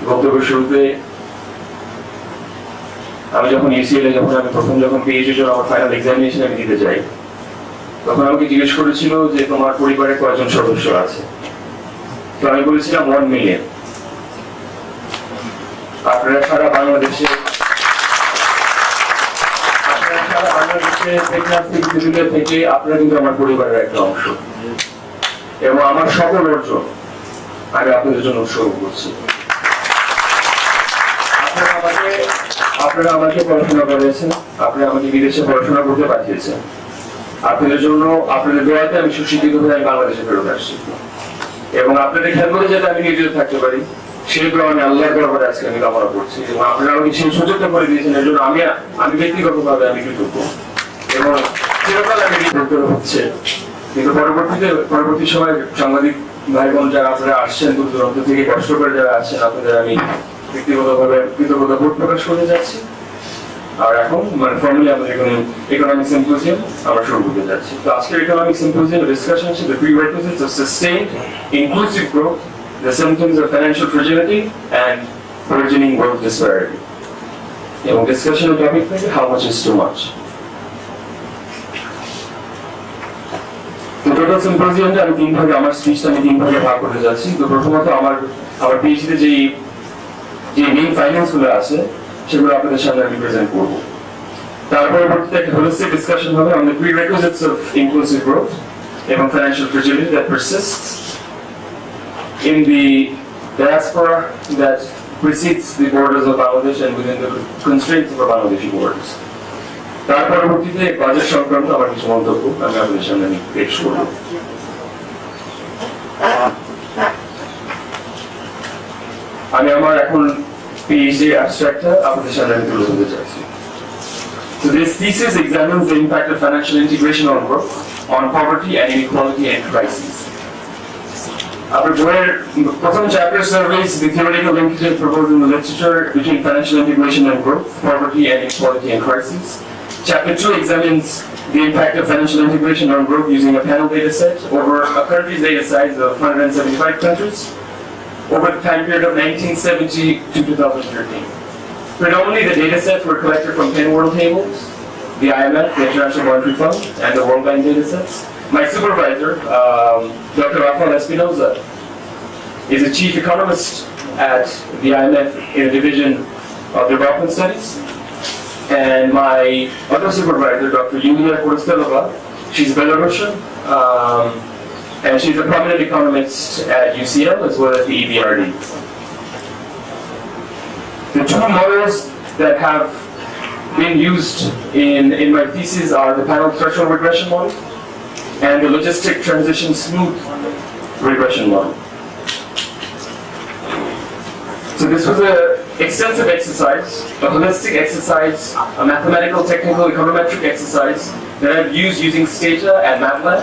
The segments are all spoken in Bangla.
বক্তব্যের শুরুতে আমি যখন ইউসিএল আমি প্রথম পিএইচডি জন্য আমার ফাইনাল এক্সামিনেশন আমি দিতে যাই, তখন আমাকে জিজ্ঞেস করেছিল যে তোমার পরিবারে কয়জন সদস্য আছে। তো আমি বলেছিলাম 1 মিলিয়ন। আপনারা সারা বাংলাদেশে থেকে আপনারা কিন্তু আমার পরিবারের একটা অংশ, এবং আমার সকল অর্জন আমি আপনাদের জন্য উৎসর্গ করছি। আপনারা আমাকে পড়াশোনা করেছেন, আপনারা আমাকে বিদেশে পড়াশোনা করতে পাঠিয়েছেন। আপনাদের জন্য, আপনাদের দোয়াতে আমি সুশিক্ষিত হয়ে আমি বাংলাদেশে ফেরত আসছি, এবং আপনাদের খেদমতে যাতে আমি নিয়োজিত থাকতে পারি সেই আমি আল্লাহর দরবারে আজকে আমি কামনা করছি, এবং আপনারা আমাকে সেই সুযোগটা করে দিয়েছেন। এর জন্য আমি ব্যক্তিগতভাবে আমি কৃতজ্ঞ, এবং চিরকাল আমি কৃতজ্ঞ হচ্ছে। কিন্তু পরবর্তী সময় সাংবাদিক ভাই বোন যারা আপনারা আসছেন দূর দূরান্ত থেকে কষ্ট করে যারা আসছেন, আপনাদের আমি ব্যক্তিগতভাবে কৃতজ্ঞতা বোধ প্রকাশ করতে যাচ্ছি। আর এখন ফর্মালি আমাদের ইকোনমিক সিম্পোজিয়াম আমরা শুরু করতে যাচ্ছি। তো আজকের ইকোনমিক সিম্পোজিয়াম ডিসকাশন হচ্ছে the prerequisites of sustained inclusive growth, the symptoms of financial fragility and burgeoning world disparity. এবং ডিসকাশনের টপিক থেকে how much is too much. তো টোটাল সিম্পোজিয়ামটা আমি তিন ভাগে, আমার স্পিচটা আমি তিন ভাগে ভাগ করতে যাচ্ছি। তো প্রথমত আমার পিএইচডিতে যে মেইন ফাইন্যান্স গুলো আছে সেগুলো আপনাদের সামনে আমি প্রেজেন্ট করবো। তার পরবর্তীতে একটা হোলিস্টিক ডিসকাশন হবে on the prerequisites of inclusive growth এবং financial fragility that persists in the diaspora that precedes the borders of Bangladesh and within the constraints of our Bangladeshi borders. তার পরবর্তীতে বাজেট সংক্রান্ত আমার কিছু মন্তব্য আমি আপনাদের সামনে পেশ করব। আমি আমার এখন PhD abstractটা আপনাদের সামনে আমি তুলে ধরতে চাইছি। So this thesis examines the impact of financial integration on growth, on poverty and inequality and crises. Our প্রথম chapter surveys the theoretical linkages proposed in the literature between financial integration and growth, poverty and inequality and crises. Chapter 2 examines the impact of financial integration on growth using a panel data set over a country's data size of 175 countries over the time period of 1970 to 2013. Predominantly the data sets were collected from 10 world tables, the IMF, the International Monetary Fund, and the World Bank data sets. My supervisor, Dr. Rafael Espinoza, is a chief economist at the IMF in a division of development studies. And my other supervisor, Dr. Yulia Korostelova, she's Belarusian, and she's a prominent economist at UCL as well as the EBRD. The two models that have been used in my thesis are the panel threshold regression model and the logistic transition smooth regression model. So this was an extensive exercise, a holistic exercise, a mathematical, technical, econometric exercise that I've used using Stata and MATLAB,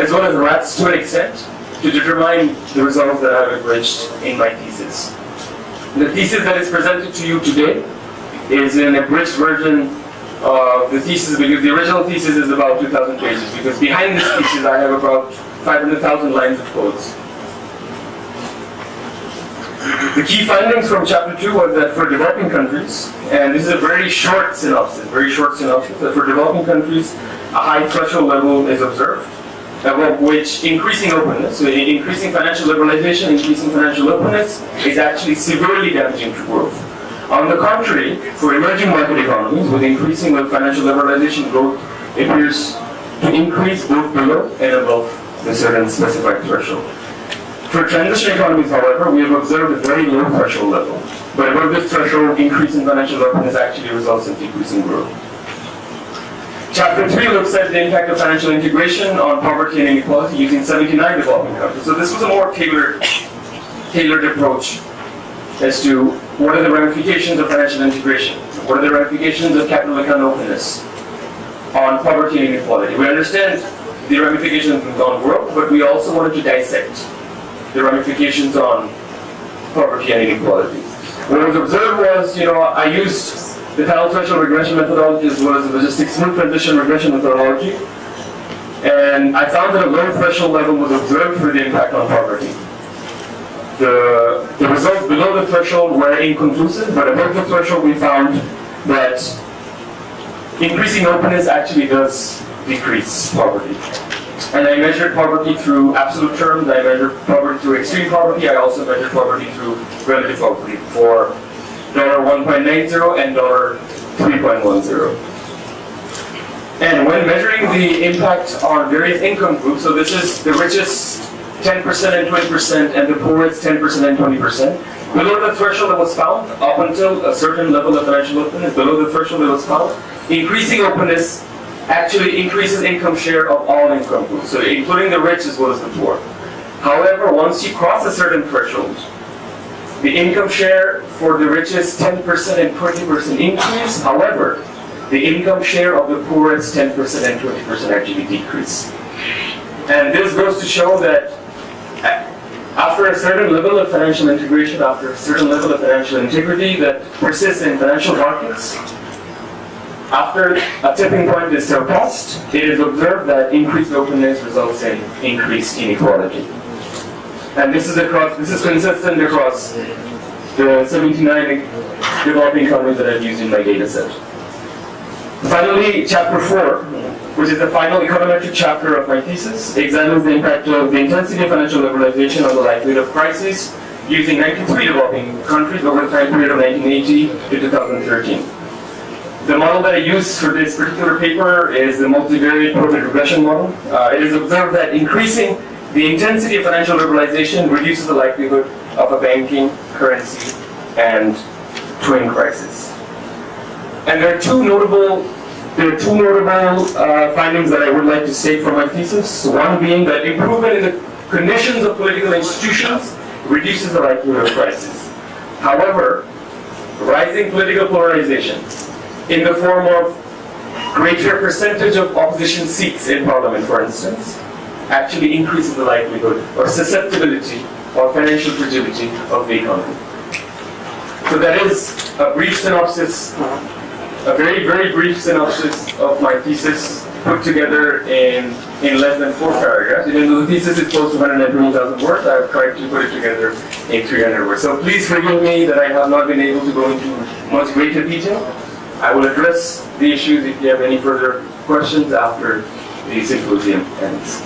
as well as RATS to an extent, to determine the results that I've enriched in my thesis. The thesis that is presented to you today is an abridged version of the thesis, because the original thesis is about 2,000 pages, because behind this thesis I have about 500,000 lines of codes. The key findings from chapter 2 was that for developing countries, and this is a very short synopsis, that for developing countries, a high threshold level is observed, above which increasing openness, so increasing financial liberalization, increasing financial openness is actually severely damaging to growth. On the contrary, for emerging market economies, with increasing financial liberalization, growth appears to increase both below and above the certain specified threshold. For transition economies, however, we have observed a very low threshold level, but above this threshold, increase in financial openness actually results in decreasing growth. Chapter 3 looks at the impact of financial integration on poverty and inequality using 79 developing countries. So this was a more tailored approach as to what are the ramifications of financial integration, what are the ramifications of capital account openness on poverty and inequality. We understand the ramifications on growth, but we also wanted to dissect the ramifications on poverty and inequality. What was observed was, I used the panel threshold regression methodology as well as the logistic smooth transition regression methodology, and I found that a low threshold level was observed for the impact on poverty. the results below the threshold were inconclusive, but above the threshold we found that increasing openness actually does decrease poverty. And I measured poverty through absolute terms, I measured poverty through extreme poverty, I also measured poverty through relative poverty for $1.90 and $3.10. And when measuring the impact on various income groups, so this is the richest 10% and 20% and the poorest 10% and 20%, below the threshold that was found, up until a certain level of financial openness, below the threshold that was found, increasing openness actually increases income share of all income groups, so including the rich as well as the poor. However, once you cross a certain threshold, the income share for the richest 10% and 20% increase. However, the income share of the poorest 10% and 20% actually decrease. And this goes to show that after a certain level of financial integration, after a certain level of financial integrity that persists in financial markets, after a tipping point is surpassed, it is observed that increased openness results in increased inequality. And this is consistent across the 79 developing economies that I've used in my data set. Finally, chapter 4, which is the final econometric chapter of my thesis, examines the impact of the intensity of financial liberalization on the likelihood of crisis using 93 developing countries over the time period of 1980 to 2013. The model that I use for this particular paper is the multivariate profit regression model. It is observed that increasing the intensity of financial liberalization reduces the likelihood of a banking, currency, and twin crisis. And there are two notable findings that I would like to state from my thesis. One being that improvement in the conditions of political institutions reduces the likelihood of crisis. However, rising political polarization in the form of greater percentage of opposition seats in parliament, for instance, actually increases the likelihood or susceptibility or financial fragility of the economy. So that is a brief synopsis, a very, very brief synopsis of my thesis put together in less than 4 paragraphs. Even though the thesis is close to 120,000 words, I have tried to put it together in 300 words. So please forgive me that I have not been able to go into much greater detail. I will address the issues if you have any further questions after the symposium ends.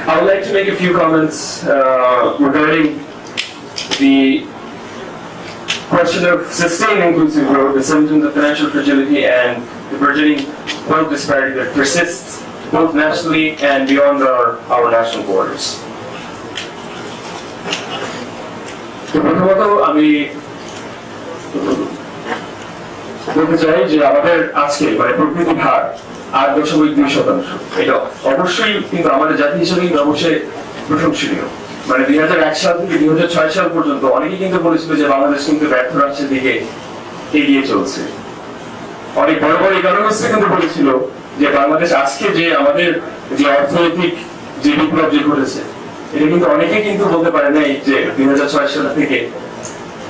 I would like to make a few comments regarding the question of sustained inclusive growth, the symptoms of financial fragility, and the burgeoning wealth disparity that persists both nationally and beyond our national borders. প্রথমত আমি বলতে চাই যে আমাদের আজকে প্রবৃদ্ধির হার 8.2%। এটা অবশ্যই কিন্তু আমাদের জাতি হিসেবে অবশ্যই প্রশংসনীয়। 2001 সাল থেকে 2006 সাল পর্যন্ত অনেকেই কিন্তু বলেছিল যে বাংলাদেশ কিন্তু ব্যর্থ রাষ্ট্রের দিকে এগিয়ে চলছে। অনেক বড় বড় ইকোনমিস্ট কিন্তু বলেছিল যে বাংলাদেশ আজকে যে আমাদের যে অর্থনৈতিক যে বিপ্লব যে ঘটেছে, এটা কিন্তু অনেকেই কিন্তু বলতে পারে নাই যে 2006 সাল থেকে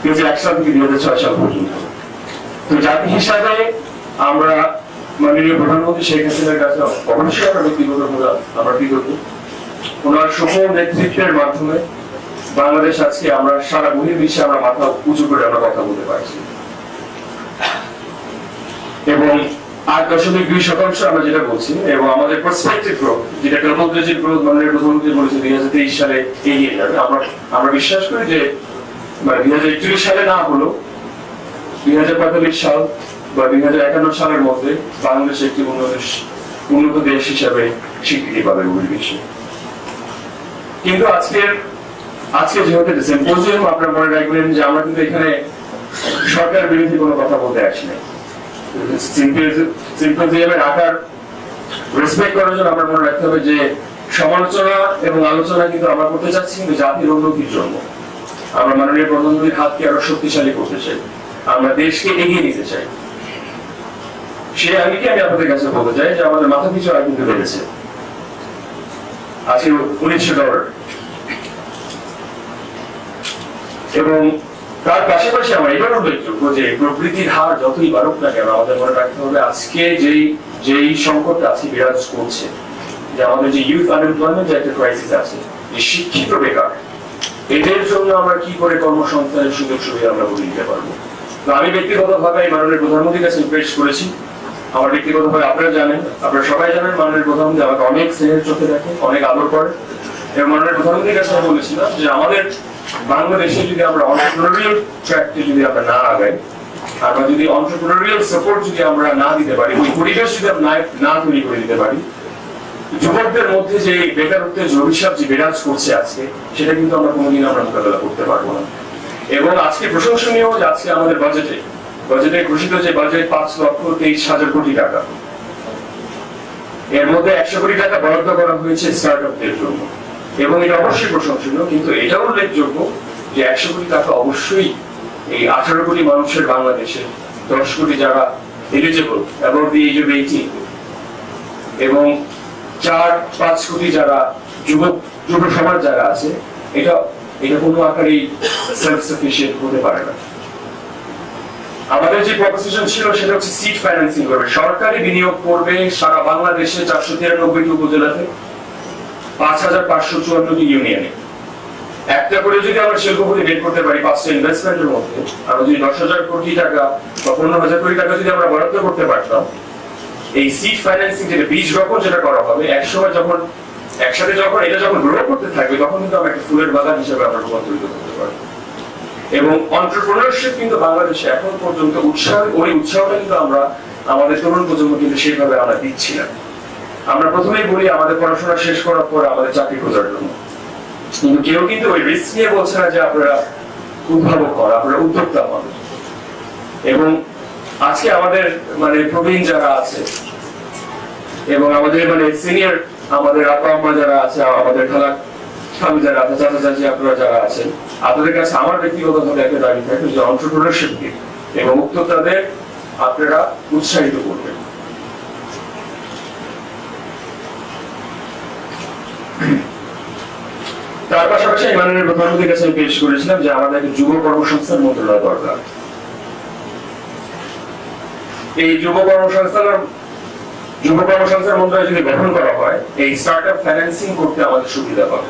2001 সাল থেকে 2006 সাল পর্যন্ত। তো জাতি হিসাবে আমরা মাননীয় প্রধানমন্ত্রী শেখ হাসিনার কাছে অবশ্যই আমরা ব্যক্তিগতভাবে আমরা কৃতজ্ঞ। ওনার সফল নেতৃত্বের মাধ্যমে বাংলাদেশ আজকে আমরা সারা বহির্বিশ্বে আমরা মাথা উঁচু করে আমরা কথা বলতে পারছি। এবং 8.2% আমরা যেটা বলছি, এবং আমাদের প্রসপেক্টিভ গ্রোথ যেটা ডবল ডিজিট গ্রোথ মাননীয় প্রধানমন্ত্রী বলেছে 2023 সালে এগিয়ে যাবে। আমরা বিশ্বাস করি যে 2041 সালে না হলেও 2045 সাল বা 2051 সালের মধ্যে বাংলাদেশ একটি উন্নত দেশ হিসাবে স্বীকৃতি পাবে বহির্বিশ্বে। কিন্তু আজকে যেহেতু সিম্পোজিয়াম, আপনারা মনে রাখবেন যে আমরা কিন্তু এখানে সরকার বিরোধী কোনো কথা বলতে আসি নাই। সিম্পোজিয়ামের আকার রেসপেক্ট করার জন্য আমরা মনে রাখতে হবে যে সমালোচনা এবং আলোচনা কিন্তু আমরা করতে চাচ্ছি কিন্তু জাতির উন্নতির জন্য। আমরা মাননীয় প্রধানমন্ত্রীর হাতকে আরো শক্তিশালী করতে চাই, আমরা দেশকে এগিয়ে নিতে চাই। সে আগে আমি আপনাদের কাছে বলতে চাই যে আমাদের মাথা পিছু আয় কিন্তু বেড়েছে আজকে $1900। এবং তার পাশাপাশি আমার এটার উল্লেখযোগ্য যে প্রবৃদ্ধির হার যতই বাড়ুক না কেন, আমাদের মনে রাখতে হবে আজকে যেই সংকটটা আজকে বিরাজ করছে, যে আমাদের যে ইউথ আনএমপ্লয়মেন্ট যে একটা ক্রাইসিস আছে, যে শিক্ষিত বেকার, এদের জন্য আমরা কি করে কর্মসংস্থানের সুযোগ সুবিধা আমরা করে দিতে পারবো। তো আমি ব্যক্তিগতভাবে এই মাননীয় প্রধানমন্ত্রীর কাছে রিকোয়েস্ট করেছি। আমার ব্যক্তিগতভাবে আপনারা জানেন, আপনারা সবাই জানেন মাননীয় প্রধানমন্ত্রী আমাকে অনেক স্নেহের চোখে দেখে, অনেক আদর করে। এবং মাননীয় প্রধানমন্ত্রীর কাছে আমি বলেছিলাম যে আমাদের বাংলাদেশে যদি আমরা অন্টারপ্রেনারিয়াল ট্র্যাকটি যদি আমরা না আগাই, আমরা যদি অন্টারপ্রেনারিয়াল সাপোর্ট যদি আমরা না দিতে পারি, ওই পরিবেশ যদি আমরা না তৈরি করে দিতে পারি, যুবকদের মধ্যে যে বেকারত্বের যে অভিশাপ যে বিরাজ করছে আজকে, সেটা কিন্তু আমরা কোনোদিন আমরা মোকাবেলা করতে পারবো না। এবং আজকে প্রশংসনীয় যে আজকে আমাদের বাজেটে ঘোষিত যে বাজেট 5,23,000 কোটি টাকা, এর মধ্যে 100 কোটি টাকা বরাদ্দ করা হয়েছে স্টার্টআপদের জন্য। এবং এটা অবশ্যই প্রশংসনীয়, কিন্তু এটাও উল্লেখযোগ্য যে 100 কোটি টাকা অবশ্যই এই 18 কোটি মানুষের বাংলাদেশে 10 কোটি যারা eligible about the age of 18 এবং 4-5 কোটি যারা যুব সমাজ যারা আছে, এটা কোনো আকারেই সেলফ সাফিসিয়েন্ট হতে পারে না। আমাদের যে প্রপোজিশন ছিল সেটা হচ্ছে সিড ফাইন্যান্সিং করবে, সরকারি বিনিয়োগ করবে সারা বাংলাদেশে 493টি উপজেলাতে 5,554টি ইউনিয়নে। একটা করে যদি আমরা শিল্পপতি বের করতে পারি 5টা ইনভেস্টমেন্টের মধ্যে, আমরা যদি 10,000 কোটি টাকা বা 15,000 কোটি টাকা যদি আমরা বরাদ্দ করতে পারতাম, এই সিড ফাইন্যান্সিং যেটা বীজ রোপণ যেটা করা হবে, একসময় যখন একসাথে এটা যখন গ্রো করতে থাকবে, তখন কিন্তু আমরা একটা ফুলের বাগান হিসেবে আমরা রূপান্তরিত করতে পারবো। এবং এন্টারপ্রেনারশিপ কিন্তু বাংলাদেশে এখন পর্যন্ত উৎসাহটা কিন্তু আমরা আমাদের তরুণ প্রজন্ম কিন্তু সেইভাবে আমরা দিচ্ছি না। আমরা প্রথমেই বলি আমাদের পড়াশোনা শেষ করার পর আমাদের চাকরি খোঁজার জন্য, কিন্তু কেউ কিন্তু ওই রিস্ক নিয়ে বলছে না যে আপনারা উদ্ভাবক হন, আপনারা উদ্যোক্তা হন। এবং আজকে আমাদের প্রবীণ যারা আছে এবং আমাদের সিনিয়র আমাদের আপা আম্মা যারা আছে, আমাদের খালা খালু যারা আছে, চাচা চাচি আপনারা যারা আছেন, আপনাদের কাছে আমার ব্যক্তিগতভাবে একটা দাবি থাকে যে এন্টারপ্রেনারশিপকে এবং উদ্যোক্তাদের আপনারা উৎসাহিত করবেন। তার পাশাপাশি মাননীয় প্রধানমন্ত্রীর কাছে আমি পেশ করেছিলাম যে আমাদের একটা যুব কর্মসংস্থান মন্ত্রণালয় দরকার। এই যুব কর্মসংস্থান মন্ত্রণালয় যদি গঠন করা হয়, এই স্টার্টআপ ফাইন্যান্সিং করতে আমাদের সুবিধা হবে।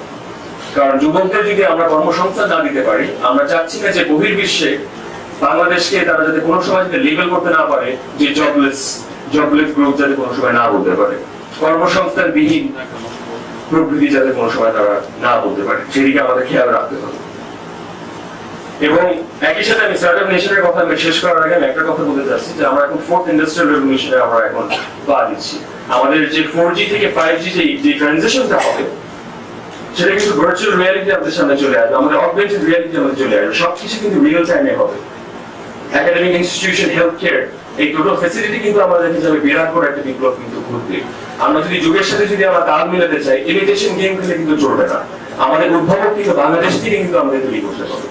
কারণ যুবকদের যদি আমরা কর্মসংস্থান না দিতে পারি, আমরা চাচ্ছি না যে বহির্বিশ্বে বাংলাদেশকে তারা যাতে কোনো সময় লেবেল করতে না পারে যে জবলেস গ্রুপ যাতে কোনো সময় না বলতে পারে, কর্মসংস্থান বিহীন প্রবৃত্তি যাতে কোনো সময় তারা না বলতে পারে, সেদিকে আমাদের খেয়াল রাখতে হবে। এবং একই সাথে আমি স্টার্টআপ নেশনের কথা শেষ করার আগে আমি একটা কথা বলতে চাচ্ছি যে আমরা এখন 4th ইন্ডাস্ট্রিয়াল রেভলিউশনে আমরা এখন পা দিচ্ছি। আমাদের যে 4G থেকে 5G যে ট্রানজিশনটা হবে, সেটা কিন্তু ভার্চুয়াল রিয়ালিটি আমাদের সামনে চলে আসবে, আমাদের অগমেন্টেড রিয়ালিটি আমাদের চলে আসবে, সবকিছু কিন্তু রিয়েল টাইমে হবে। একাডেমিক ইনস্টিটিউশন, হেলথ কেয়ার, এই টোটাল ফ্যাসিলিটি কিন্তু আমরা দেখে যাবে বিরাট বড় একটা বিপ্লব কিন্তু ঘটবে। আমরা যদি যুগের সাথে যদি আমরা তাল মিলাতে চাই, ইমিটেশন গেম খেলে কিন্তু চলবে না। আমাদের উদ্ভাবক কিন্তু বাংলাদেশ থেকে কিন্তু আমাদের তৈরি করতে হবে।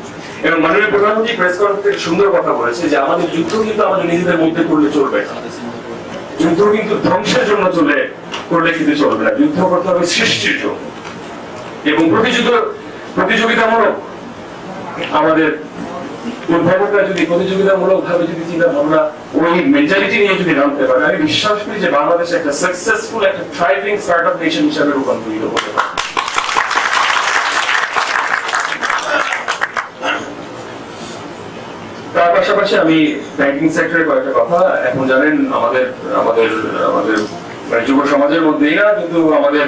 এবং মাননীয় প্রধানমন্ত্রী প্রেস কনফারেন্সে সুন্দর কথা বলেছে যে আমাদের যুদ্ধ কিন্তু আমাদের নিজেদের মধ্যে করলে চলবে না, যুদ্ধ কিন্তু ধ্বংসের জন্য করলে কিন্তু চলবে না, যুদ্ধ করতে হবে সৃষ্টির জন্য। এবং প্রতিযোগিতামূলক আমাদের উদ্ভাবকরা যদি প্রতিযোগিতামূলক ভাবে যদি চিন্তা ভাবনা ওই মেন্টালিটি নিয়ে যদি নামতে পারে, আমি বিশ্বাস করি যে বাংলাদেশ একটা সাকসেসফুল একটা থ্রাইভিং স্টার্টআপ নেশন হিসেবে রূপান্তরিত হতে পারে। তার পাশাপাশি আমি ব্যাংকিং সেক্টরের কয়েকটা কথা, এখন জানেন আমাদের যুব সমাজের মধ্যেই না, কিন্তু আমাদের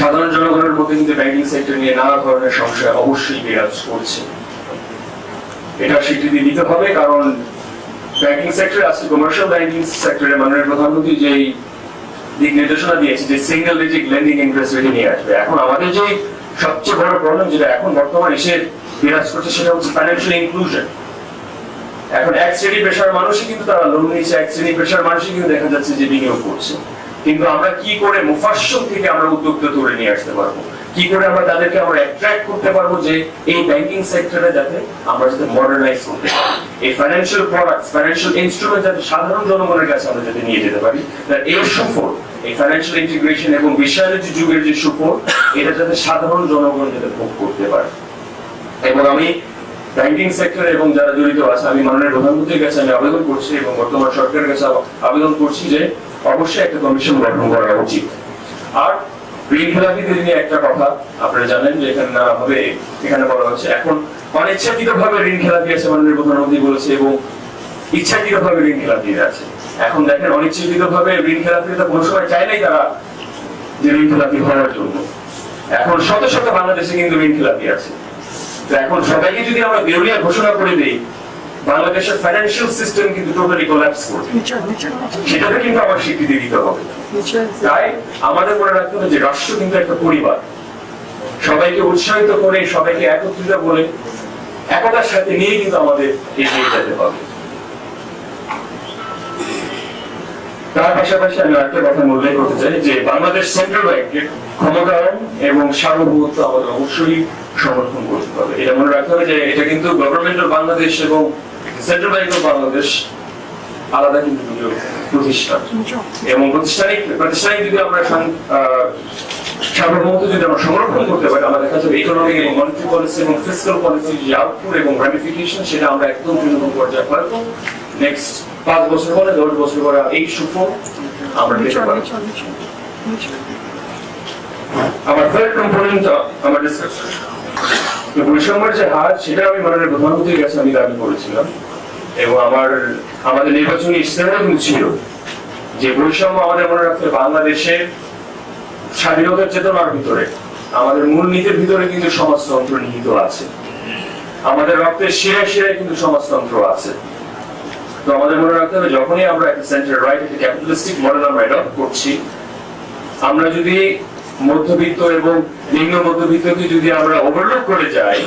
সাধারণ জনগণের মধ্যে কিন্তু ব্যাংকিং সেক্টর নিয়ে নানা ধরনের সমস্যা অবশ্যই বিরাজ করছে। এটা স্বীকৃতি দিতে হবে, কারণ ব্যাংকিং সেক্টরে আজকে কমার্শিয়াল ব্যাংকিং সেক্টরে মাননীয় প্রধানমন্ত্রী যেই দিক নির্দেশনা দিয়েছে যে সিঙ্গেল ডিজিট লেন্ডিং ইন্টারেস্ট রেটে নিয়ে আসবে। এখন আমাদের যে সবচেয়ে বড় প্রবলেম যেটা এখন বর্তমানে এসে বিরাজ করছে, সেটা হচ্ছে ফাইন্যান্সিয়াল ইনক্লুশন। এখন এক শ্রেণী পেশার মানুষই কিন্তু তারা লোন নিচ্ছে, এক শ্রেণী পেশার মানুষই কিন্তু দেখা যাচ্ছে যে বিনিয়োগ করছে। কিন্তু আমরা কি করে মুফাসসল থেকে আমরা উদ্যোক্তা তুলে নিয়ে আসতে পারবো, কি করে আমরা তাদেরকে আমরা অ্যাট্রাক্ট করতে পারবো যে এই ব্যাংকিং সেক্টরে যাতে আমরা যাতে মডার্নাইজ করতে পারি, এই ফাইন্যান্সিয়াল প্রোডাক্টস, ফাইন্যান্সিয়াল ইনস্ট্রুমেন্ট যাতে সাধারণ জনগণের কাছে আমরা যাতে নিয়ে যেতে পারি, এর সুফল, এই ফাইন্যান্সিয়াল ইন্টিগ্রেশন এবং বিশ্বায়নের যুগের যে সুফল, এটা যাতে সাধারণ জনগণ যাতে ভোগ করতে পারে। এবং আমি ব্যাংকিং সেক্টর এবং যারা জড়িত আছে, আমি মাননীয় প্রধানমন্ত্রীর কাছে আমি আবেদন করছি এবং বর্তমান সরকারের কাছে আবেদন করছি যে অবশ্যই একটা কমিশন গঠন করা উচিত। আর ঋণ খেলাপিদের নিয়ে একটা কথা আপনারা জানেন যে এখানে বলা হচ্ছে এখন অনিচ্ছাকৃতভাবে ঋণ খেলাপি আছে, মাননীয় প্রধানমন্ত্রী বলেছে, এবং ইচ্ছাকৃতভাবে ঋণ খেলাপি আছে। এখন দেখেন অনিচ্ছাকৃতভাবে ঋণ খেলাপিরা কোনো সময় চায় নাই তারা যে ঋণ খেলাপি হওয়ার জন্য। এখন শত শত বাংলাদেশে কিন্তু ঋণ খেলাপি আছে। তো এখন সবাইকে যদি আমরা দেউলিয়া ঘোষণা করে দিই, বাংলাদেশের ফাইন্যান্সিয়াল সিস্টেম কিন্তু টোটালি কোল্যাপস করবে, সেটাকে কিন্তু আমার স্বীকৃতি দিতে হবে। তাই আমাদের মনে রাখতে হবে যে রাষ্ট্র কিন্তু একটা পরিবার, সবাইকে উৎসাহিত করে, সবাইকে একত্রিত বলে একতার সাথে নিয়ে কিন্তু আমাদের এগিয়ে যেতে হবে। তার পাশাপাশি আমি একটা কথা উল্লেখ করতে চাই যে বাংলাদেশ সেন্ট্রাল ব্যাংকের ক্ষমতায়ন এবং সার্বভৌমত্ব আমাদের অবশ্যই সমর্থন করতে হবে। এটা মনে রাখতে হবে যে এটা কিন্তু গভর্নমেন্ট অফ বাংলাদেশ এবং সেন্ট্রাল ব্যাংক অফ বাংলাদেশ আলাদা কিন্তু দুটো প্রতিষ্ঠান, এবং প্রাতিষ্ঠানিক যদি আমরা সার্বভৌমত্ব যদি আমরা সংরক্ষণ করতে পারি, আমাদের কাছে ইকোনমিক এবং মনিটারি পলিসি এবং ফিসক্যাল পলিসির যে আউটপুট এবং রেমিফিকেশন, সেটা আমরা একদম তৃণমূল পর্যায়ে পাবো। নেক্সট 5 বছর পরে, 10 বছর পরে এই সুফল আমরা দেখতে পাবো। আমার থার্ড কম্পোনেন্ট আমার ডিসকাশন, বৈষম্যের যে হার, সেটা আমি মাননীয় প্রধানমন্ত্রীর কাছে আমি দাবি করেছিলাম, এবং আমাদের নির্বাচনী ইস্তেহারে কিন্তু ছিল যে বৈষম্য আমাদের মনে রাখতে বাংলাদেশের স্বাধীনতার চেতনার ভিতরে, আমাদের মূলনীতির ভিতরে কিন্তু সমাজতন্ত্র নিহিত আছে, আমাদের রক্তের শিরায় শিরায় কিন্তু সমাজতন্ত্র আছে। তো আমাদের মনে রাখতে হবে যখনই আমরা একটা সেন্টার রাইট, একটা ক্যাপিটালিস্টিক মডেল আমরা অ্যাডপ্ট করছি, আমরা যদি মধ্যবিত্ত এবং নিম্ন মধ্যবিত্তকে যদি আমরা ওভারলোড করে যাই,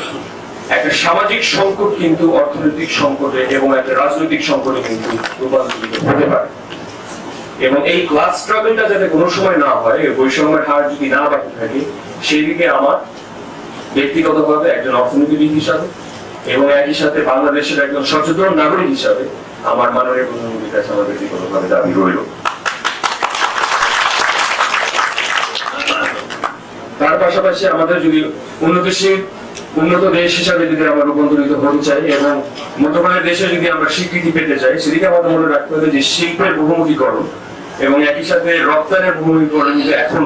একটা সামাজিক সংকট কিন্তু অর্থনৈতিক সংকটে এবং একটা রাজনৈতিক সংকটে কিন্তু রূপান্তরিত হতে পারে। এবং এই ক্লাস স্ট্রাগলটা যাতে কোনো সময় না হয়, বৈষম্যের হার যদি না বাড়তে থাকে, সেই দিকে আমার ব্যক্তিগতভাবে একজন অর্থনীতিবিদ হিসাবে এবং একই সাথে বাংলাদেশের একজন সচেতন নাগরিক হিসাবে আমার মাননীয় প্রধানমন্ত্রীর কাছে আমার ব্যক্তিগতভাবে দাবি রইল। তার পাশাপাশি আমাদের যদি উন্নত দেশ হিসাবে যদি আমরা রূপান্তরিত হতে চাই এবং মধ্যমানের দেশে যদি আমরা স্বীকৃতি পেতে চাই, সেদিকে আমাদের মনে রাখতে হবে যে শিল্পের বহুমুখীকরণ এবং একই সাথে রপ্তানির বহুমুখীকরণ কিন্তু এখন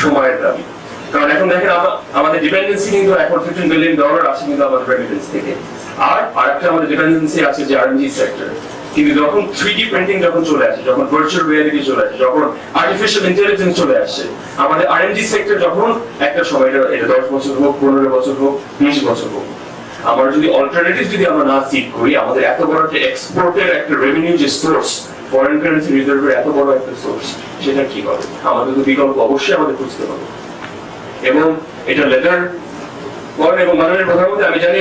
সময়ের দাবি। কারণ এখন দেখেন আমাদের ডিপেন্ডেন্সি কিন্তু এখন $15 বিলিয়ন আছে কিন্তু আমাদের রেমিটেন্স থেকে, আর আরেকটা আমাদের ডিপেন্ডেন্সি আছে যে আরএমজি সেক্টর। কিন্তু যখন 3D প্রিন্টিং যখন চলে আসে, যখন ভার্চুয়াল রিয়ালিটি চলে আসে, যখন আর্টিফিশিয়াল ইন্টেলিজেন্স চলে আসে, আমাদের আরএমজি সেক্টর যখন একটা সময়, এটা 10 বছর হোক, 15 বছর হোক, 20 বছর হোক, আমরা যদি অল্টারনেটিভ যদি আমরা না সিক করি, আমাদের এত বড় একটা এক্সপোর্টের একটা রেভিনিউ যে সোর্স, ফরেন কারেন্সি রিজার্ভের এত বড় একটা সোর্স, সেটা কি হবে? আমাদের তো বিকল্প অবশ্যই আমাদের খুঁজতে হবে। এবং এটা লেটার বলেন, এবং মাননীয় প্রধানমন্ত্রী, আমি জানি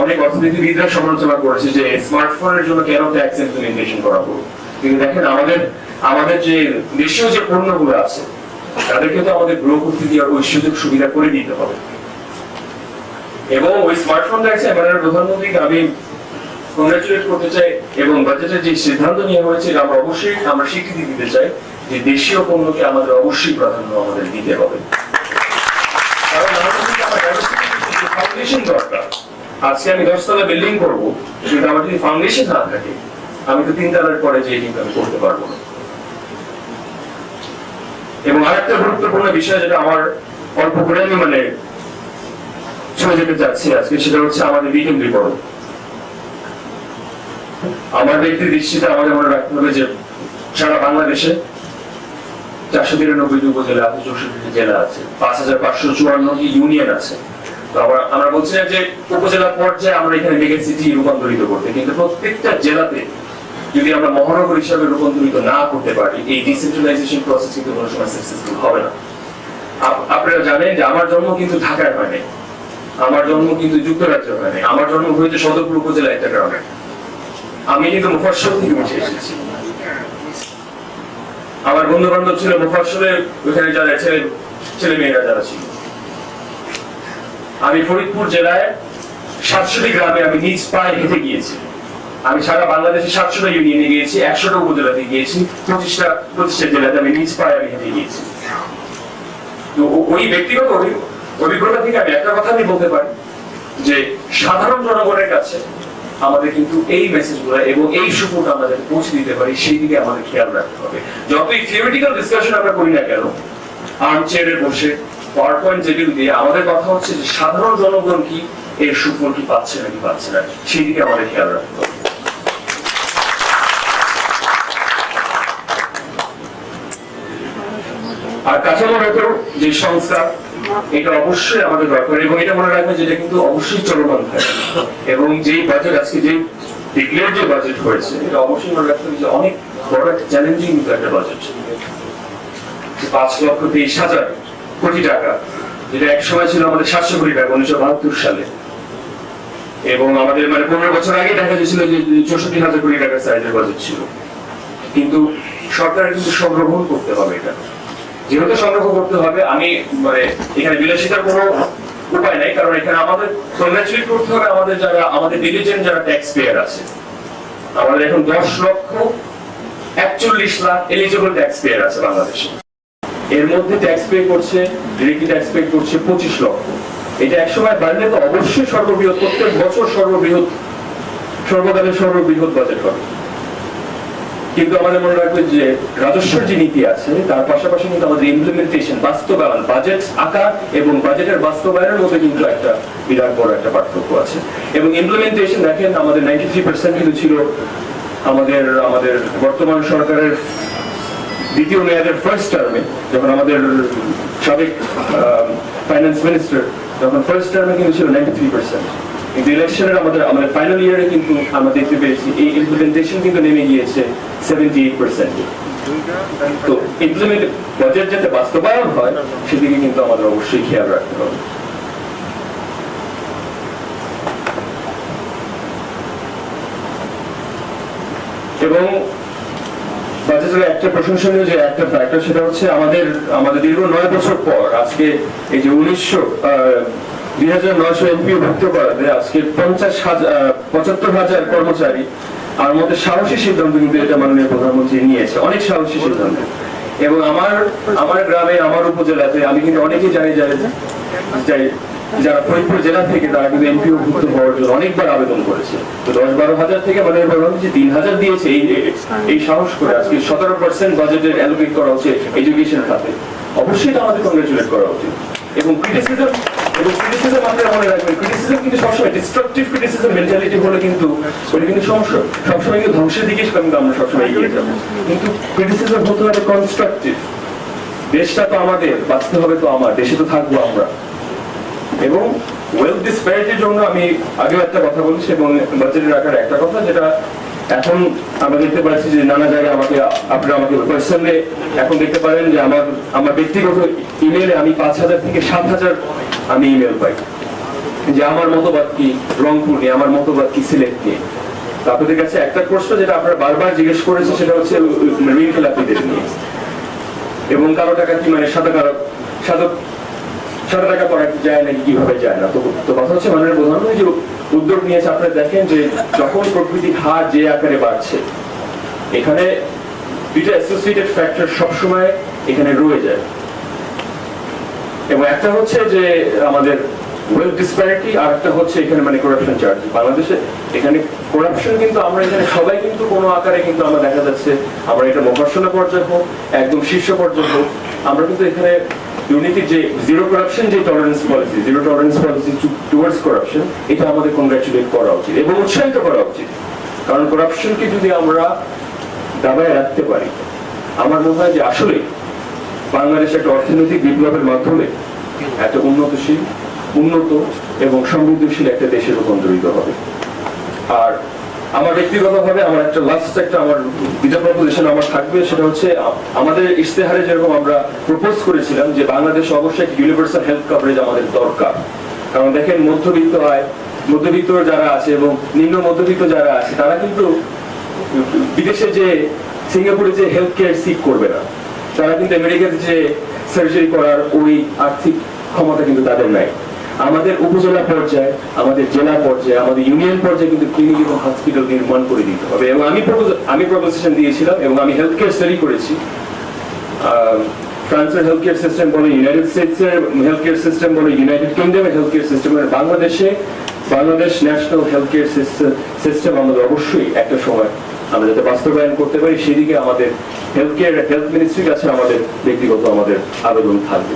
অনেক অর্থনীতিবিদরা সমালোচনা করেছে যে স্মার্টফোনের জন্য কেন ট্যাক্স ইমপ্লিমেন্টেশন করা হলো, কিন্তু দেখেন আমাদের যে দেশীয় যে পণ্যগুলো আছে, তাদেরকে তো আমাদের গ্রো করতে দিয়ে ওই সুযোগ সুবিধা করে দিতে হবে। এবং ওই স্মার্টফোন ট্যাক্সে মাননীয় প্রধানমন্ত্রীকে আমি কংগ্রাচুলেট করতে চাই, এবং বাজেটের যে সিদ্ধান্ত নেওয়া হয়েছে আমরা অবশ্যই আমরা স্বীকৃতি দিতে চাই যে দেশীয় পণ্যকে আমাদের অবশ্যই প্রাধান্য আমাদের দিতে হবে। কারণ আমাদের যদি আমার ফাউন্ডেশন দরকার, আজকে আমি 10 তলা বিল্ডিং করবো, কিন্তু আমার যদি ফাউন্ডেশন না থাকে, আমি তো 3 তলার পরে যেয়ে কিন্তু আমি করতে পারবো না। এবং আরেকটা গুরুত্বপূর্ণ বিষয় যেটা আমার অল্প করে আমি চলে যেতে চাচ্ছি আজকে, সেটা হচ্ছে আমাদের বিকেন্দ্রীকরণ। আমার ব্যক্তির দৃষ্টিতে আমাদের মনে রাখতে হবে যে সারা বাংলাদেশে 493টি উপজেলা আছে, 64টি জেলা আছে, 5554টি ইউনিয়ন আছে। তো আমরা বলছি না যে উপজেলা পর্যায়ে আমরা এখানে মেগা সিটি রূপান্তরিত করতে, কিন্তু প্রত্যেকটা জেলাতে যদি আমরা মহানগর হিসাবে রূপান্তরিত না করতে পারি, এই ডিসেন্ট্রালাইজেশন প্রসেস কিন্তু কোনো সময় সাকসেসফুল হবে না। আপনারা জানেন যে আমার জন্ম কিন্তু ঢাকায় হয় নাই, আমার জন্ম কিন্তু যুক্তরাজ্যে হয় নাই, আমার জন্ম হয়েছে সদরপুর উপজেলা একটা গ্রামে। আমি কিন্তু মুফাসসল থেকে উঠে এসেছি। আমার বন্ধু বান্ধব ছিল মুফাসসলে, ওখানে যারা ছেলে মেয়েরা যারা ছিল। আমি ফরিদপুর জেলায় 700টি গ্রামে আমি নিজ পায়ে হেঁটে গিয়েছি। আমি সারা বাংলাদেশে 700টা ইউনিয়নে গিয়েছি, 100টা উপজেলাতে গিয়েছি, 25টা জেলাতে আমি নিজ পায়ে আমি হেঁটে গিয়েছি। তো ওই ব্যক্তিগত অভিজ্ঞতা থেকে আমি একটা কথা আমি বলতে পারি যে সাধারণ জনগণের কাছে আমাদের কিন্তু এই মেসেজগুলো এবং এই সুফলটা আমরা যাতে পৌঁছে দিতে পারি, সেই দিকে আমাদের খেয়াল রাখতে হবে। যতই থিওরিটিক্যাল ডিসকাশন আমরা করি না কেন, আর্মচেয়ারে বসে পাওয়ার পয়েন্ট টেবিল দিয়ে, আমাদের কথা হচ্ছে যে সাধারণ জনগণ কি এর সুফল কি পাচ্ছে নাকি পাচ্ছে না, সেই দিকে আমাদের খেয়াল রাখতে হবে। আর কাঠামোগত যে সংস্কার, এটা অবশ্যই আমাদের দরকার, এবং এটা মনে রাখবে যে এটা কিন্তু অবশ্যই চলমান থাকে, এবং যেই বাজেট আজকে যে ডিক্লেয়ার যে বাজেট হয়েছে, এটা অবশ্যই মনে রাখতে হবে যে অনেক বড় একটা চ্যালেঞ্জিং একটা বাজেট। 5,23,000 কোটি টাকা, যেটা এক সময় ছিল আমাদের 700 কোটি টাকা 1972 সালে, এবং আমাদের মানে 15 বছর আগে দেখা যাচ্ছিল যে 64,000 কোটি টাকার সাইজের বাজেট ছিল। কিন্তু সরকারের কিন্তু সংগ্রহণ করতে হবে, এটা যেহেতু সংগ্রহ করতে হবে, আমি মানে এখানে বিলাসিতার কোনো উপায় নাই, কারণ এখানে আমাদের কংগ্রাচুলেট করতে হবে আমাদের যারা আমাদের ডিলিজেন্ট যারা ট্যাক্স পেয়ার আছে। আমাদের এখন 10,41,00,000 এলিজিবল ট্যাক্স পেয়ার আছে বাংলাদেশে। এর মধ্যে ট্যাক্স পে করছে, ডিরেক্টলি ট্যাক্স পে করছে 25 লক্ষ। এটা একসময় বাড়লে তো অবশ্যই সর্ববৃহৎ, প্রত্যেক বছর সর্বকালের সর্ববৃহৎ বাজেট হবে। কিন্তু আমাদের মনে রাখবে যে রাজস্বের যে নীতি আছে, তার পাশাপাশি কিন্তু আমাদের ইমপ্লিমেন্টেশন, বাস্তবায়ন, বাজেট আঁকা এবং বাজেটের বাস্তবায়নের মধ্যে কিন্তু একটা বিরাট বড় একটা পার্থক্য আছে। এবং ইমপ্লিমেন্টেশন দেখেন, আমাদের 93% কিন্তু ছিল আমাদের বর্তমান সরকারের দ্বিতীয় মেয়াদের ফার্স্ট টার্মে, যখন আমাদের সাবেক ফাইন্যান্স মিনিস্টার যখন ফার্স্ট টার্মে কিন্তু ছিল 93%, কিন্তু ইলেকশনের আমাদের ফাইনাল ইয়ারে কিন্তু আমরা দেখতে পেয়েছি এই ইমপ্লিমেন্টেশন কিন্তু নেমে গিয়েছে 78%। তো ইমপ্লিমেন্ট বাজেট যাতে বাস্তবায়ন হয় সেদিকে কিন্তু আমাদের অবশ্যই খেয়াল রাখতে হবে। এবং বাজেটের একটা প্রশংসনীয় যে একটা ফ্যাক্টর, সেটা হচ্ছে আমাদের দীর্ঘ 9 বছর পর আজকে এই যে 2,900 এমপিও ভুক্ত করাতে আজকে 75,000 কর্মচারী, আর মধ্যে সাহসী সিদ্ধান্ত কিন্তু এটা মাননীয় প্রধানমন্ত্রী নিয়েছে, অনেক সাহসী সিদ্ধান্ত। এবং আমার গ্রামে, আমার উপজেলাতে আমি কিন্তু অনেকেই জানি যারা ফরিদপুর জেলা থেকে, তারা কিন্তু এমপিও ভুক্ত হওয়ার জন্য অনেকবার আবেদন করেছে। তো 10-12 হাজার থেকে মাননীয় প্রধানমন্ত্রী 3,000 দিয়েছে এই সাহস করে। আজকে 17% বাজেটের অ্যালোকেট করা হচ্ছে এডুকেশন খাতে, অবশ্যই এটা আমাদের কংগ্রেচুলেট করা উচিত। এবং ক্রিটিসিজম আপনারা মনে রাখবেন, ক্রিটিসিজম কিন্তু সবসময় ডিস্ট্রাকটিভ ক্রিটিসিজম মেন্টালিটি হলে কিন্তু ওটা কিন্তু সমস্যা, সবসময় কিন্তু ধ্বংসের দিকে কিন্তু আমরা সবসময় এগিয়ে যাবো। কিন্তু ক্রিটিসিজম হতে হবে কনস্ট্রাকটিভ। দেশটা তো আমাদের, বাঁচতে হবে তো আমার, দেশে তো থাকবো আমরা। এবং ওয়েলথ ডিসপ্যারিটির জন্য আমি আগেও একটা কথা বলেছি, এবং বাজেটের আকারে একটা কথা, যেটা এখন আমরা দেখতে পাচ্ছি যে নানা জায়গায় আপনারা আমাকে পার্সোনালি এখন দেখতে পারেন যে আমার ব্যক্তিগত ইমেলে আমি 5,000 থেকে 7,000 আমি ইমেল পাই যে আমার মতবাদ কি রংপুর নিয়ে, আমার মতবাদ কি সিলেট নিয়ে। আপনাদের কাছে একটা প্রশ্ন যেটা আপনারা বারবার জিজ্ঞেস করেছে, সেটা হচ্ছে ঋণ খেলাপিদের নিয়ে, এবং কারো টাকা কি মানে সাদা টাকা করা যায় নাকি, কিভাবে যায় না। তো কথা হচ্ছে মাননীয় প্রধানমন্ত্রী যে উদ্যোগ নিয়েছে, আপনারা দেখেন যে যখন প্রকৃতির হার যে আকারে বাড়ছে, এখানে দুইটা অ্যাসোসিয়েটেড ফ্যাক্টর সবসময় এখানে রয়ে যায়। এবং একটা হচ্ছে যে আমাদের ওয়েলথ ডিসপ্যারিটি, আর একটা হচ্ছে এখানে মানে করাপশন চার্জ। বাংলাদেশে এখানে করাপশন কিন্তু আমরা এখানে সবাই কিন্তু কোনো আকারে কিন্তু আমরা দেখা যাচ্ছে, আমরা এটা মফস্বলা পর্যায়ে হোক, একদম শীর্ষ পর্যায়ে হোক, আমরা কিন্তু এখানে দুর্নীতির যে জিরো করাপশন যে টলারেন্স পলিসি টুয়ার্ডস করাপশন, এটা আমাদের কংগ্রাচুলেট করা উচিত এবং উৎসাহিত করা উচিত। কারণ করাপশনকে যদি আমরা দাবায় রাখতে পারি, আমার মনে হয় যে আসলে বাংলাদেশ একটা অর্থনৈতিক বিপ্লবের মাধ্যমে একটা উন্নত এবং সমৃদ্ধশীল একটা দেশে রূপান্তরিত হবে। আর আমার ব্যক্তিগতভাবে আমার একটা আমার বিটা প্রপোজিশন আমার থাকবে, সেটা হচ্ছে আমাদের ইশতেহারে যেরকম আমরা প্রপোজ করেছিলাম যে বাংলাদেশে অবশ্যই একটা ইউনিভার্সাল হেলথ কভারেজ আমাদের দরকার। কারণ দেখেন, মধ্যবিত্ত যারা আছে এবং নিম্ন মধ্যবিত্ত যারা আছে, তারা কিন্তু বিদেশে যে সিঙ্গাপুরে যে হেলথ কেয়ার সিক করবে না, তারা কিন্তু আমেরিকাতে যে সার্জারি করার ওই আর্থিক ক্ষমতা কিন্তু তাদের নাই। আমাদের উপজেলা পর্যায়ে, আমাদের জেলা পর্যায়ে, আমাদের ইউনিয়ন পর্যায়ে কিন্তু ক্লিনিক এবং হসপিটাল নির্মাণ করে দিতে হবে। এবং আমি প্রপোজিশন দিয়েছিলাম এবং আমি হেলথ কেয়ার স্টাডি করেছি। ফ্রান্সের হেলথ কেয়ার সিস্টেম বলে, ইউনাইটেড স্টেটসের হেলথ কেয়ার সিস্টেম বলে, ইউনাইটেড কিংডমের হেলথ কেয়ার সিস্টেম বলে, Bangladesh national health care system আমাদের অবশ্যই একটা সময় আমরা যাতে বাস্তবায়ন করতে পারি সেদিকে আমাদের হেলথ মিনিস্ট্রির কাছে আমাদের ব্যক্তিগত আমাদের আবেদন থাকবে।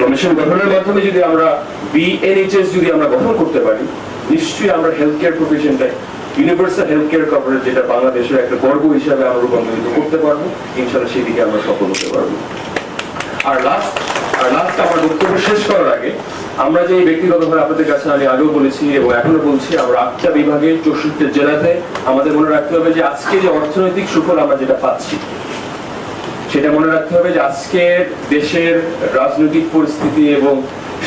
কমিশন গঠনের মাধ্যমে যদি আমরা বিএনএইচএস যদি আমরা গঠন করতে পারি, নিশ্চয়ই আমরা হেলথ কেয়ার প্রফেশনটাই ইউনিভার্সাল হেলথ কেয়ার কভারেজ, যেটা বাংলাদেশের একটা গর্ব হিসাবে আমরা রূপান্তরিত করতে পারবো, ইনশাআল্লাহ সেদিকে আমরা সফল হতে পারবো। আর লাস্ট আমার বক্তব্য শেষ করার আগে, আমরা যে ব্যক্তিগতভাবে আপনাদের কাছে আমি আগেও বলেছি এবং এখনো বলছি, আমরা 8টা বিভাগে 64 জেলাতে আমাদের মনে রাখতে হবে যে আজকে যে অর্থনৈতিক সুফল আমরা যেটা পাচ্ছি, সেটা মনে রাখতে হবে যে আজকের দেশের রাজনৈতিক পরিস্থিতি এবং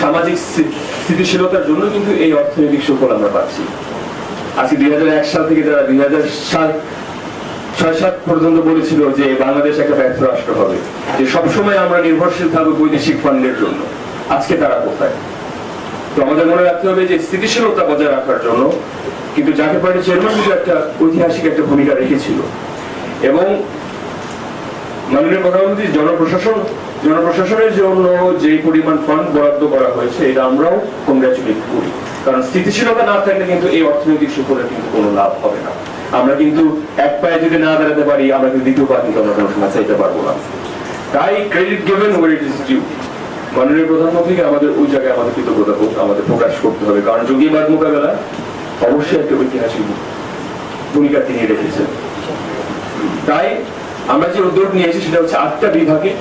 সামাজিক স্থিতিশীলতার জন্য কিন্তু এই অর্থনৈতিক সুফল আমরা পাচ্ছি। আজকে 2001 সাল থেকে যারা 2006-7 পর্যন্ত বলেছিল যে বাংলাদেশ একটা ব্যর্থ রাষ্ট্র হবে, যে সবসময় আমরা নির্ভরশীল থাকবো বৈদেশিক ফান্ডের জন্য, আজকে তারা কোথায়? তো আমাদের মনে রাখতে হবে যে স্থিতিশীলতা বজায় রাখার জন্য কিন্তু জাতীয় পার্টির চেয়ারম্যান কিন্তু একটা ঐতিহাসিক একটা ভূমিকা রেখেছিল। এবং মাননীয় প্রধানমন্ত্রী জনপ্রশাসনের জন্য যে পরিমাণ ফান্ড বরাদ্দ করা হয়েছে, এটা আমরাও কংগ্রাচুলেট করি, কারণ স্থিতিশীলতা না থাকলে কিন্তু এই অর্থনৈতিক সুফলের কিন্তু কোনো লাভ হবে না। আমরা কিন্তু এক পায়ে যদি না দাঁড়াতে পারি, আমরা কিন্তু দ্বিতীয় পা কিন্তু আমরা কোনো সময় চাইতে পারবো না। তাই credit given where it is due, মাননীয় প্রধানমন্ত্রীকে আমাদের ওই জায়গায় আমাদের কৃতজ্ঞতা আমাদের প্রকাশ করতে হবে, কারণ জঙ্গিবাদ মোকাবেলা অবশ্যই একটা ঐতিহাসিক ভূমিকা তিনি রেখেছেন। তাই আমরা যে উদ্যোগ নিয়েছি সেটা হচ্ছে 8টা বিভাগে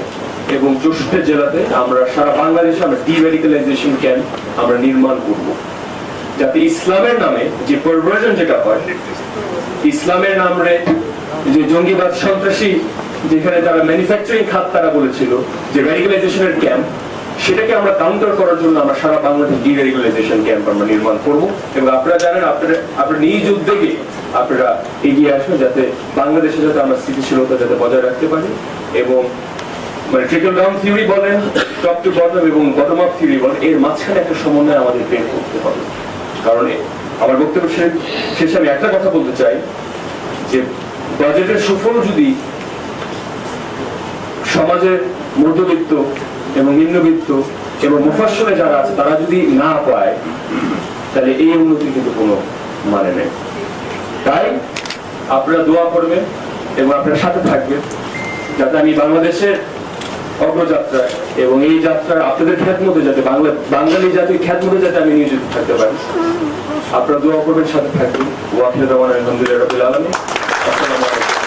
এবং 64 জেলাতে আমরা সারা বাংলাদেশে আমরা ডিমেডিকেলাইজেশন ক্যাম্প আমরা নির্মাণ করব, যাতে ইসলামের নামে যে পারভার্জন যেটা হয়, ইসলামের নামে যে জঙ্গিবাদ সন্ত্রাসী যেখানে তারা ম্যানুফ্যাকচারিং খাত তারা বলেছিল যে রেডিক্যালাইজেশনের ক্যাম্প, সেটাকে আমরা কাউন্টার করার জন্য আমরা সারা বাংলাদেশ ডিরেগুলাইজেশন ক্যাম্প আমরা নির্মাণ করব। এবং আপনারা জানেন, আপনারা নিজ উদ্যোগে আপনারা এগিয়ে আসুন, যাতে বাংলাদেশে যাতে আমরা স্থিতিশীলতা যাতে বজায় রাখতে পারি এবং মানে ট্রিকল ডাউন থিওরি বলেন, টপ টু বটম এবং বটম আপ থিওরি বলেন, এর মাঝখানে একটা সমন্বয় আমাদের বের করতে হবে। কারণ আমার বক্তব্য শেষে আমি একটা কথা বলতে চাই যে বাজেটের সুফল যদি সমাজের মধ্যবিত্ত এবং নিম্নবিত্ত এবং মুফাসসলে যারা আছে তারা যদি না পায়, তাহলে এই উন্নতির কিন্তু কোনো মানে নেই। তাই আপনারা দোয়া করবেন এবং আপনারা সাথে থাকবেন, যাতে আমি বাংলাদেশের অগ্রযাত্রায় এবং এই যাত্রায় আপনাদের খ্যাতমতে যাতে বাঙালি জাতির খ্যাতমতে যাতে আমি নিয়োজিত থাকতে পারি। আপনারা দোয়া করবেন, সাথে থাকবেন। ওয়াকিল রহমান আলহামদুলিল্লাহ রাব্বিল আলামিন। আসসালামু আলাইকুম।